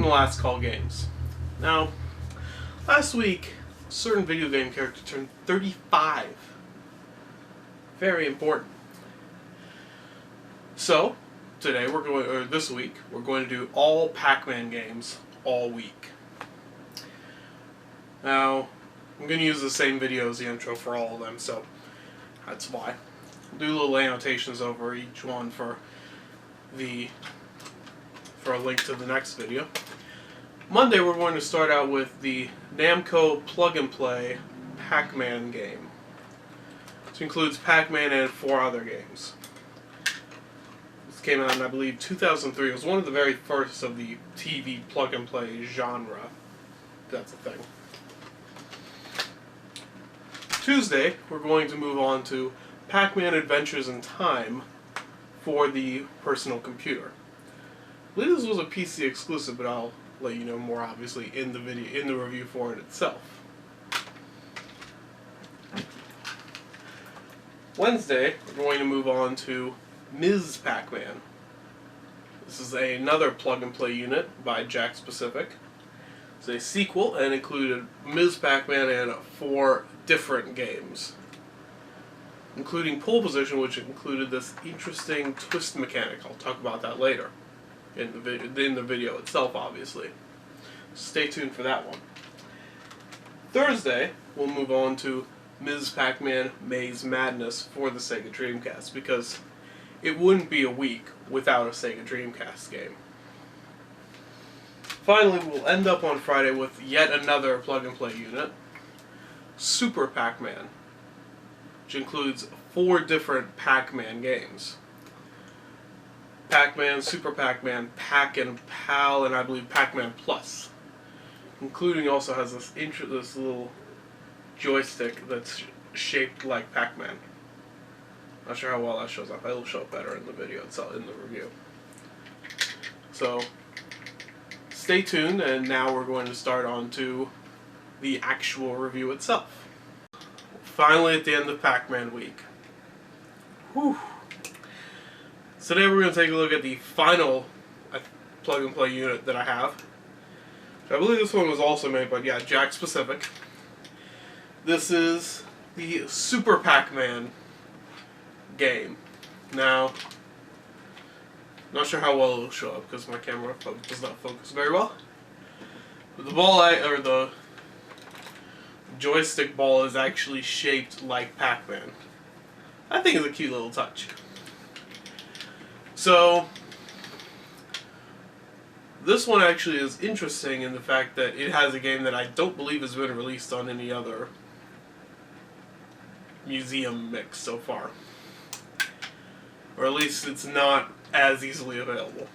the Last Call games. Now, last week, a certain video game character turned 35. Very important. So, this week, we're going to do all Pac-Man games all week. Now, I'm going to use the same video as the intro for all of them, so that's why. I'll do little annotations over each one for a link to the next video. Monday, we're going to start out with the Namco plug-and-play Pac-Man game. This includes Pac-Man and 4 other games. This came out in, I believe, 2003. It was one of the very first of the TV plug-and-play genre. That's a thing. Tuesday, we're going to move on to Pac-Man Adventures in Time for the personal computer. I believe this was a PC exclusive, but I'll let you know more obviously in the review for it itself. Wednesday, we're going to move on to Ms. Pac-Man. This is another plug-and-play unit by Jakks Pacific. It's a sequel and included Ms. Pac-Man and 4 different games, including Pole Position, which included this interesting twist mechanic. I'll talk about that later in the video itself, obviously. Stay tuned for that one. Thursday, we'll move on to Ms. Pac-Man Maze Madness for the Sega Dreamcast, because it wouldn't be a week without a Sega Dreamcast game. Finally, we'll end up on Friday with yet another plug-and-play unit, Super Pac-Man, which includes 4 different Pac-Man games. Pac-Man, Super Pac-Man, Pac and Pal, and I believe Pac-Man Plus. Including also has this little joystick that's shaped like Pac-Man. Not sure how well that shows up. It'll show up better in the video itself, in the review. So, stay tuned, and now we're going to start on to the actual review itself. Finally at the end of Pac-Man week. Whew. So today we're going to take a look at the final plug-and-play unit that I have. I believe this one was also made by, Jakks Pacific. This is the Super Pac-Man game. Now, not sure how well it'll show up because my camera does not focus very well. But the joystick ball is actually shaped like Pac-Man. I think it's a cute little touch. So, this one actually is interesting in the fact that it has a game that I don't believe has been released on any other museum mix so far. Or at least it's not as easily available.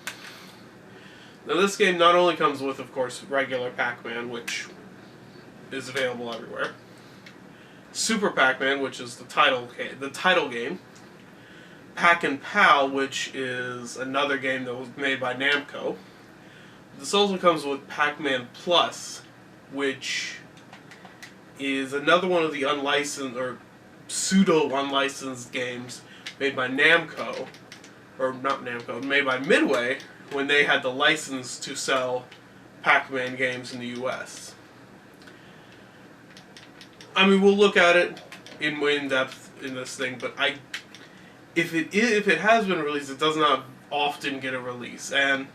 Now this game not only comes with, of course, regular Pac-Man, which is available everywhere, Super Pac-Man, which is the title game, Pac and Pal, which is another game that was made by Namco. This also comes with Pac-Man Plus, which is another one of the unlicensed or pseudo-unlicensed games made by Namco, or not Namco, made by Midway when they had the license to sell Pac-Man games in the US. I mean, we'll look at it in depth in this thing, but if it has been released, it does not often get a release, and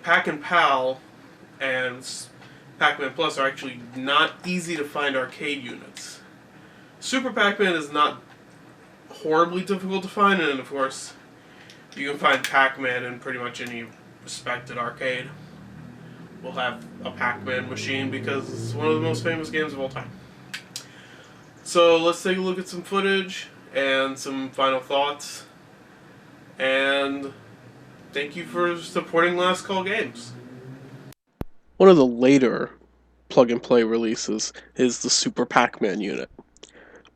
Pac and Pal and Pac-Man Plus are actually not easy to find arcade units. Super Pac-Man is not horribly difficult to find, and of course, you can find Pac-Man in pretty much any respected arcade. We'll have a Pac-Man machine because it's one of the most famous games of all time. So let's take a look at some footage and some final thoughts. And thank you for supporting Last Call Games. One of the later plug-and-play releases is the Super Pac-Man unit,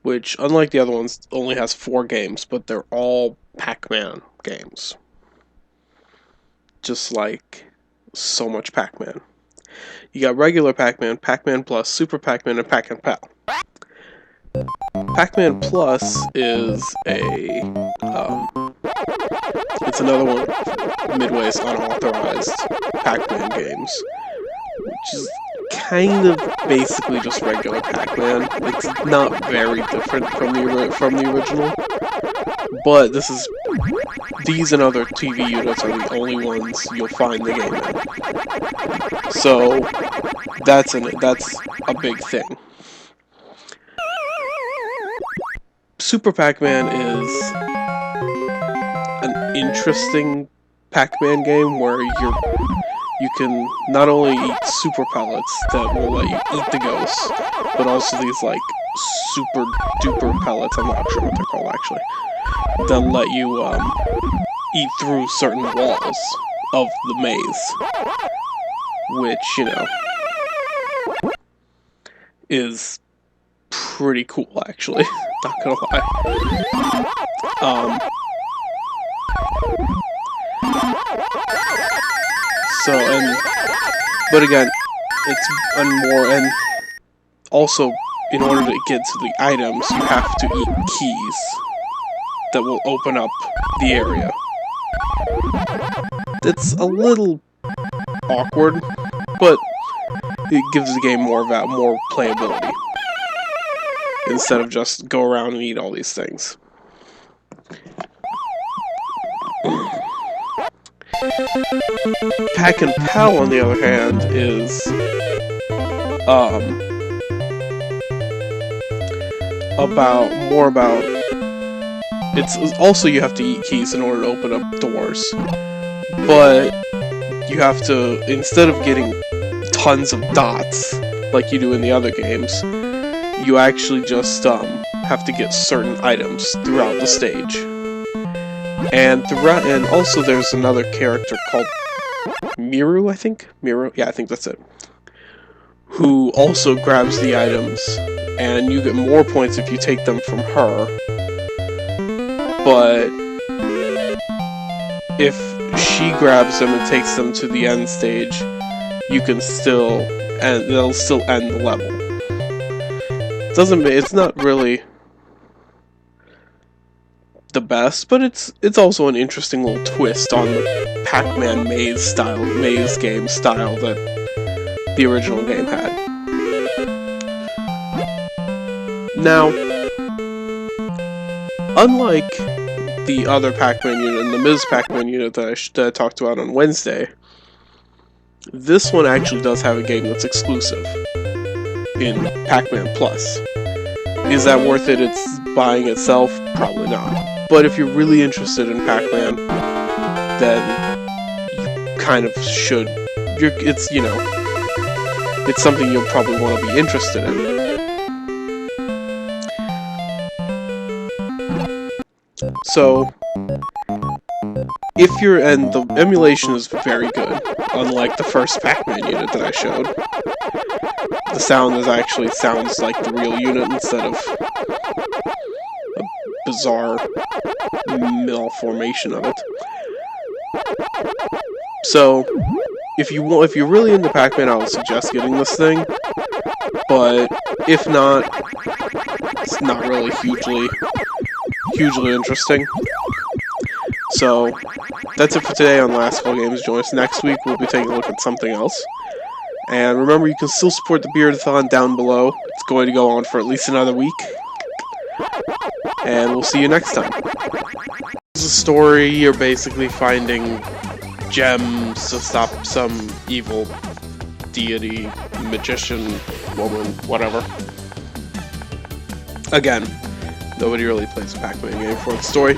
which, unlike the other ones, only has 4 games, but they're all Pac-Man games. Just like so much Pac-Man. You got regular Pac-Man, Pac-Man Plus, Super Pac-Man, and Pac and Pal. Pac-Man Plus is a It's another one of Midway's unauthorized Pac-Man games, which is kind of basically just regular Pac-Man. It's not very different from the original, but these and other TV units are the only ones you'll find the game in. So that's a big thing. Super Pac-Man is an interesting Pac-Man game where you can not only eat super pellets that will let you eat the ghosts, but also these like super duper pellets, I'm not sure what they're called actually, that let you eat through certain walls of the maze, which, you know, is pretty cool actually, not gonna lie. But again, it's and also, in order to get to the items, you have to eat keys that will open up the area. It's a little awkward, but it gives the game more playability, instead of just go around and eat all these things. Pac and Pal, on the other hand, is about it's also you have to eat keys in order to open up doors, but you have to, instead of getting tons of dots like you do in the other games, you actually just have to get certain items throughout the stage. And also there's another character called Miru, I think? Miru? Yeah, I think that's it. Who also grabs the items, and you get more points if you take them from her. But if she grabs them and takes them to the end stage, you can they'll still end the level. It's not really the best, but it's also an interesting little twist on the Pac-Man maze game style that the original game had. Now, unlike the other Pac-Man unit and the Ms. Pac-Man unit that I talked about on Wednesday, this one actually does have a game that's exclusive in Pac-Man Plus. Is that worth it? It's buying itself? Probably not. But if you're really interested in Pac-Man, then you kind of should. It's something you'll probably want to be interested in. So, and the emulation is very good, unlike the first Pac-Man unit that I showed. The sound sounds like the real unit instead of a bizarre malformation of it. So, if you're really into Pac-Man, I would suggest getting this thing. But if not, it's not really hugely interesting. So, that's it for today on Last Call Games. Join us next week. We'll be taking a look at something else. And remember, you can still support the Beardathon down below. It's going to go on for at least another week. And we'll see you next time. It's a story. You're basically finding gems to stop some evil deity, magician, woman, whatever. Again, nobody really plays a Pac-Man game for the story.